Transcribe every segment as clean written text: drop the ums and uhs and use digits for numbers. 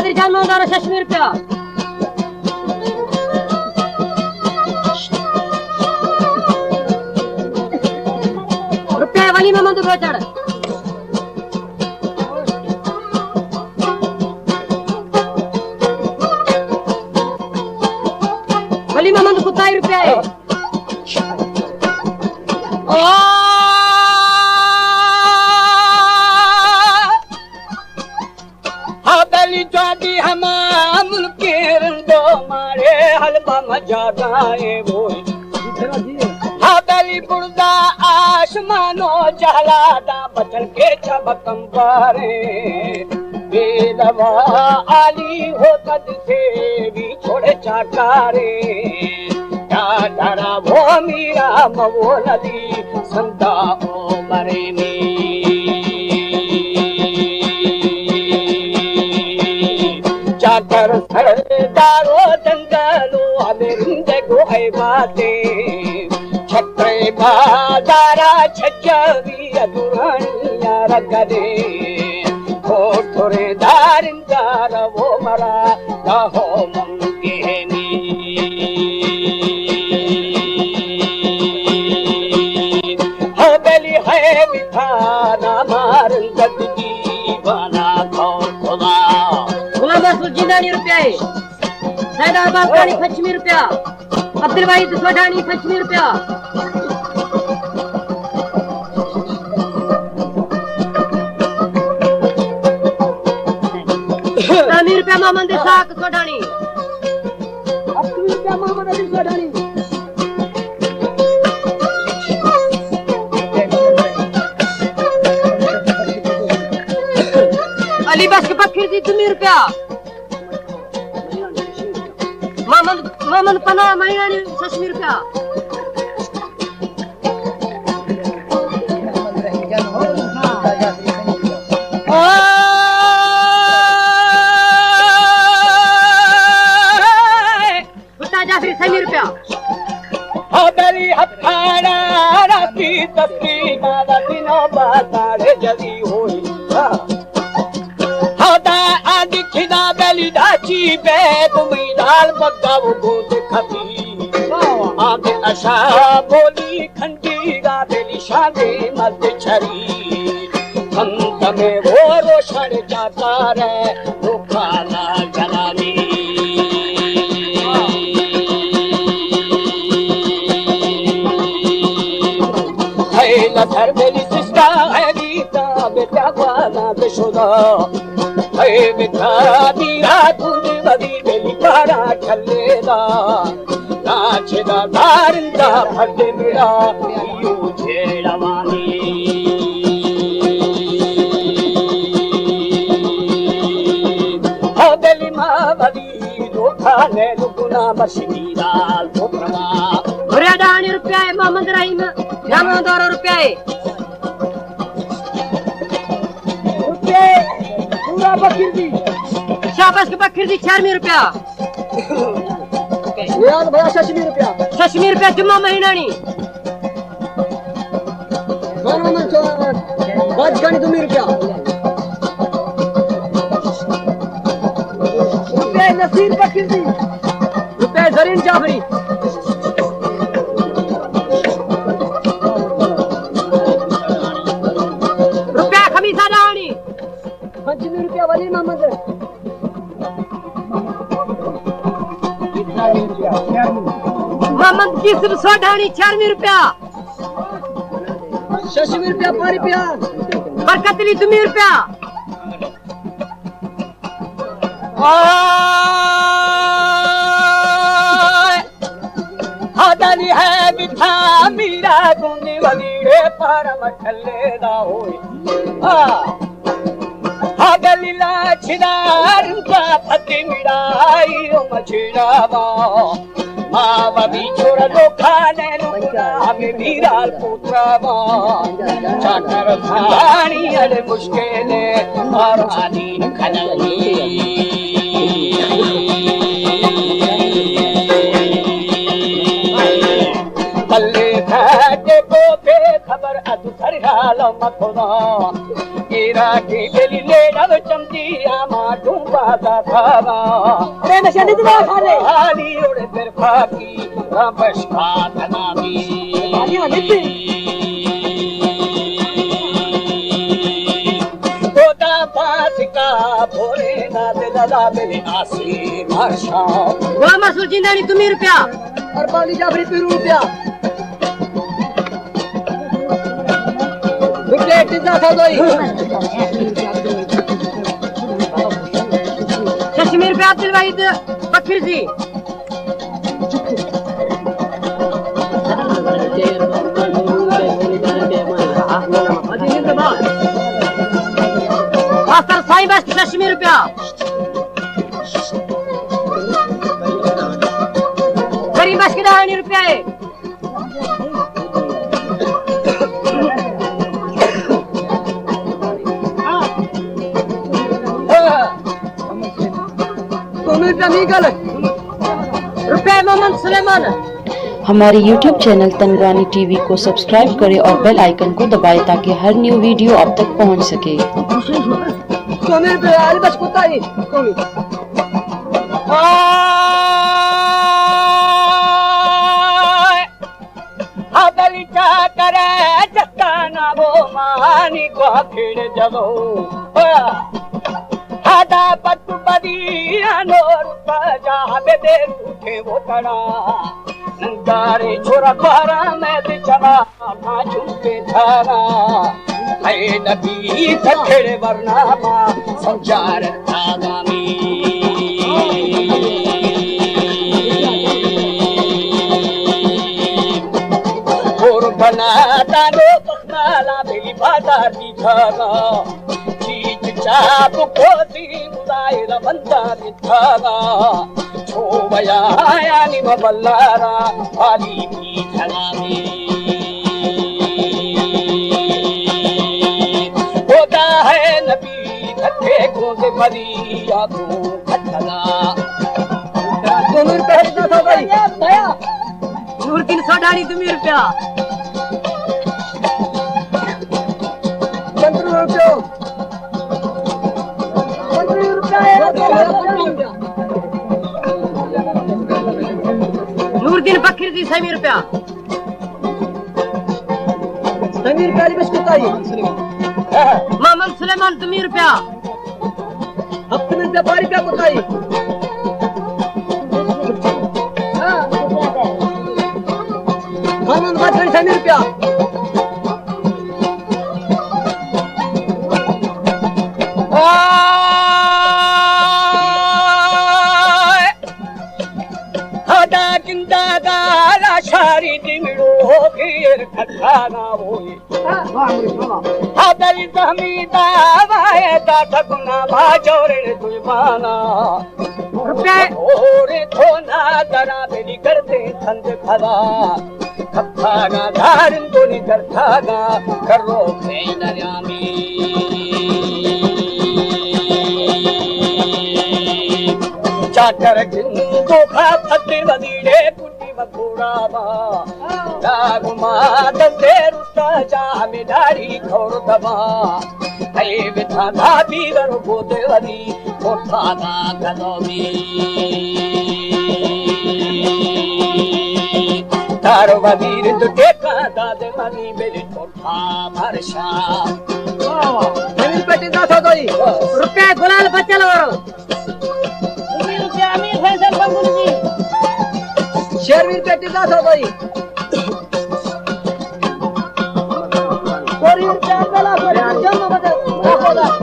कादरी जान मंदारा 6 रुपया रुपया वाली में मंदू बेचड़ वाली में मंदू कुत्ता रुपया है हबली जादी हम मुल्के रंदो मारे हलवा मजा गाए वो हबली बुर्दा आसमानो जहलादा बचल के चबकम पारे बेलवा आली हो तद से भी छोड़े चाकारे क्या डरा वो मीरा मवो नदी संता ओ मरे में चाकर सरदारो जंगलो हमें रिंदगो है बातें छत्रे बाजारा छज्जावी अधुरानिया रगदे थोड़े दारिंदार वो मरा गाहो मंगेनी हबली है मिठाना मारन गदगी बना खौर खुदा जिंदानी रुपया है सैदाबाद कानी 25 रुपया अब्दुल वाहिद सोढानी 25 रुपया तामीर रुपया मोहम्मद इसाक सोढानी 80 रुपया मोहम्मद अली सोढानी अली बस के पक्की दी 2 रुपया मोहम्मद पना महिनानी 6 रुपया भुट्टा जाफरी 6 रुपया हबली हथाना राती तस्ती मादा दिनो बाताड़े जली होई खिदा बेली दाची बे तुमी लाल बगाव गोद खबी आगे अशा बोली खंडी गा बेली शादी मत छरी संत में वो रोशन जाता रे रुखाना जलानी है लधर बेली सिस्टा है गीता बेटा वाला बेशुदा है बिठा दीरा तुझे बदी बेली पारा चलेदा नाचदा दारिंदा फटे मेरा यू छेड़वानी हबली मावदी धोखा ने लुगुना बशीरा पुत्रमा भरिया 10 रुपया है मोहम्मद रहीम जामा 2 रुपया है शाबाश के बकरी दी 4 रुपया यार भैया 6 रुपया 6 रुपया जुम्मा महीनानी बाज गानी 2 रुपया रुपया नसीर बकरी दी रुपया जरीन जाफरी रुपया खमीसा डानी 5 रुपया वाली मोहम्मद मोहम्मद की सोढानी 4 रुपया 6 रुपया 5 रुपया बरकतली 2 रुपया हदली है बिठा मीरा गुंदी वाली रे परम ठल्ले दा होई हदली लाछदार का फते मिराई ओ मछड़ावा मावा भी छोड़ दो खाने नुका हमें मीराल पुत्रावा चाकर खानी अरे मुश्किले और आनी खनली पल्ले घाटे को बेखबर अधुकर हाल मखोदा ईरा की बेली ले नव चमकी आमा बादा थारा अरे नशा नहीं दिला खाने हाली उड़े फिर फाकी रबश का तनामी गोदा पास का भोरे ना दिला मेरे आसी माशा गोला मसूर जिंदानी तुम्ही रुपया और बाली जाफरी पे रुपया रुपये कितना था दोई कश्मीर पे अब्दुल वाहिद बकरी जी मास्टर साईं बस कश्मीर रुपया गरीब बस की 10 रुपया है रुपये मोहम्मद सुलेमान हमारे YouTube चैनल तनवानी टीवी को सब्सक्राइब करें और बेल आइकन को दबाएं ताकि हर न्यू वीडियो आप तक पहुंच सके। मानी को खेड़ जगो हादा पट्टू बदिया नोर पजा बेदे उठे वो तड़ा नंगारे छोरा बारा में चला ना झुके थारा है नबी तखेड़े वरनामा संचार आगामी और बनाता नो पखनाला मेरी बाजार की खाना चीज चाप को दिन दायरा बंदा मिठाना छोबया यानी बल्लारा वाली की धनामी होता है नबी धक्के को से मरिया को खटना तुम्हें पहले था भाई दया नूर 300 तुम्ही रुपया 15 रुपये नूरदीन बकरी जी 100 रुपया समीर काली बस कितना है मोहम्मद सुलेमान 2 रुपया हफ्ते में व्यापारी क्या बताई मोहम्मद बकरी 100 रुपया शारी दिमड़ो घेर खटाना होए हादली तहमीदा वाए दादा गुना बाजोरे दुमाना रुपये ओरे थोना दरा बेली करते थंद खरा खप्पाना धारन तो नि करथागा करो खे नरामी चाकर जिंदो खा फते वदीड़े बा दागुमा दंदे रुता जा में दाढ़ी खोर दबा ऐ बिथा भाभी वर बोदे वरी कोठा ना कलोमी तारो वजीर दुटे का दादे मनी बेली कोठा भरशा जमीन पेटी ना था दोई रुपये गुलाल बचल और रुपये अमीर फैसल बंगुल जी शेरवीर पेटी का था भाई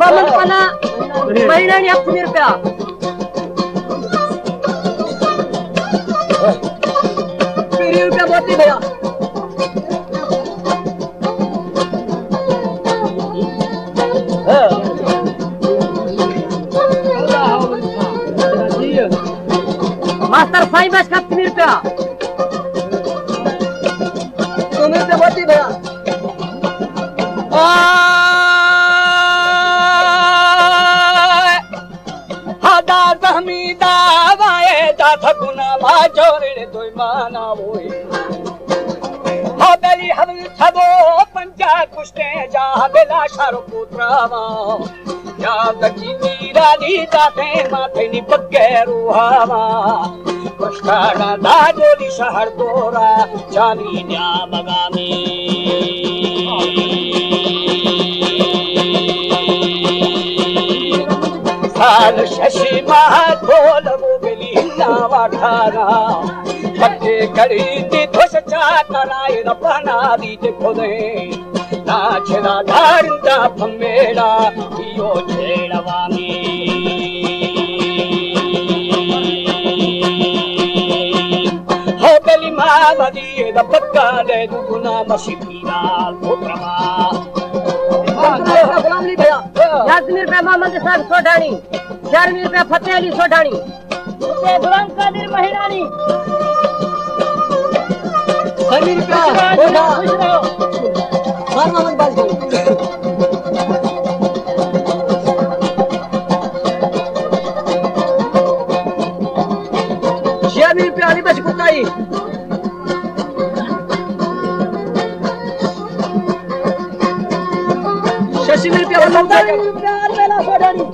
मोहम्मद पना महीना 80 रुपया 20 रुपया बोती भैया मास्टर साईं बस 80 रुपया तुम्हें से बोती भैया हादा जहमीदा वाए दादा गुना बाजोरे दोई माना होए हादली हम छबो पंजा कुश्ते जा बेला शारो पुत्रावा याद की नीराली जाते माथे नी बगैरू हवा पुष्कारा दाजोली शहर दोरा चाली न्या मगामी साल शशि महाधोल मोगली नावाठारा बच्चे कड़ी दी धोष चाकराय रपना दी खोदे नाचना धारंदा फमेड़ा यो छेड़वानी हो गली मावदी द पक्का दे दुगुना मशीपीरा पुत्रमा याजमीर पे मोहम्मद साहब सोढाणी 4 रुपया फतेह अली सोढाणी रुपये गुलाम कादिर महिरानी 6 रुपया खुश रहो मोहम्मद बाजी 6 रुपया अली बच कुताई शशि रुपया बेला सोढाणी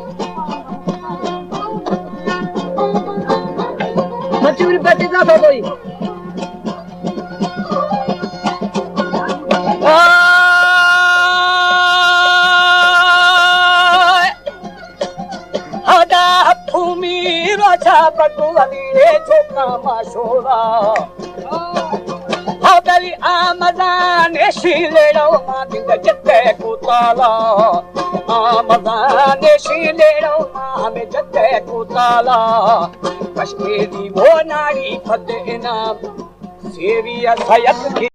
25 रुपया टीका था कोई हदा भूमि राजा बटुअली रे छोका माशोरा हदली आमदान शिलेड़ो मादिंग जत्ते कुताला आमदान शिलेड़ो हमें जत्ते कुताला कश्मीरी वो नारी फतेना सेविया सयत